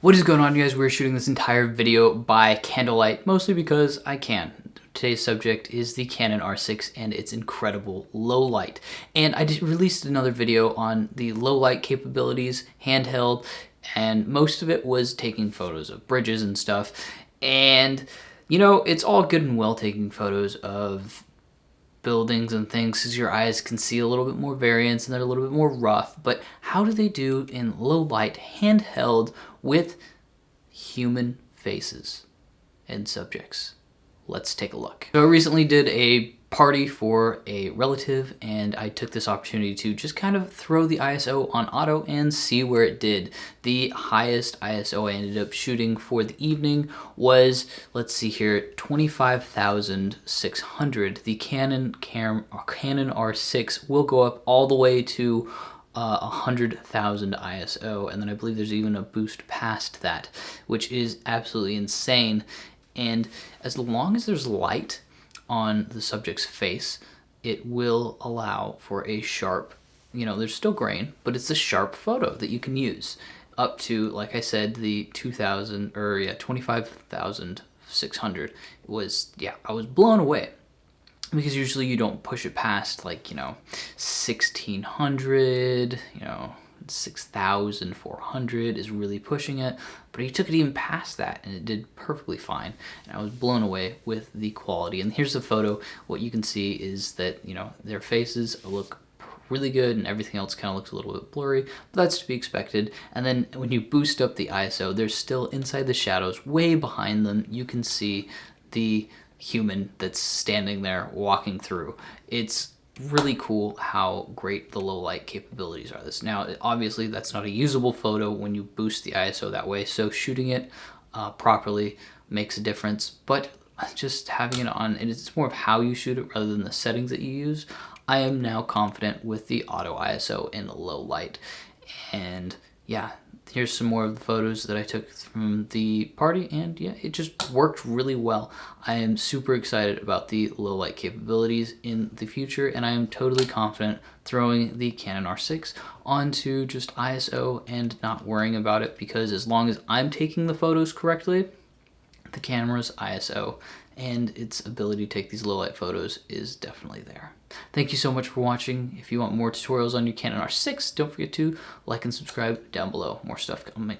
What is going on, you guys? We're shooting this entire video by candlelight, mostly because I can. Today's subject is the Canon R6 and its incredible low light. And I just released another video on the low light capabilities, handheld, and most of it was taking photos of bridges and stuff. And, you know, it's all good and well taking photos of buildings and things because your eyes can see a little bit more variance and they're a little bit more rough, but how do they do in low light handheld with human faces and subjects? Let's take a look. So I recently did a party for a relative and I took this opportunity to just kind of throw the ISO on auto and see where it did. The highest ISO I ended up shooting for the evening was, let's see here, 25,600. The Canon R6 will go up all the way to 100,000 ISO, and then I believe there's even a boost past that, which is absolutely insane. And as long as there's light on the subject's face, it will allow for a sharp, you know, there's still grain, but it's a sharp photo that you can use up to, like I said, the 25,600 was, yeah, I was blown away. Because usually you don't push it past, like, you know, 1,600, you know, 6,400 is really pushing it, but he took it even past that and it did perfectly fine. And I was blown away with the quality. And here's the photo. What you can see is that, you know, their faces look really good and everything else kind of looks a little bit blurry, but that's to be expected. And then when you boost up the ISO, there's still inside the shadows, way behind them, you can see the human that's standing there walking through. It's really cool how great the low light capabilities are. This now, obviously that's not a usable photo when you boost the ISO that way, so shooting it properly makes a difference, but just having it on, and it's more of how you shoot it rather than the settings that you use. I am now confident with the auto ISO in low light. And yeah, here's some more of the photos that I took from the party, and yeah, it just worked really well. I am super excited about the low light capabilities in the future, and I am totally confident throwing the Canon R6 onto just ISO and not worrying about it, because as long as I'm taking the photos correctly, the camera's ISO and its ability to take these low light photos is definitely there. Thank you so much for watching. If you want more tutorials on your Canon R6, don't forget to like and subscribe down below. More stuff coming.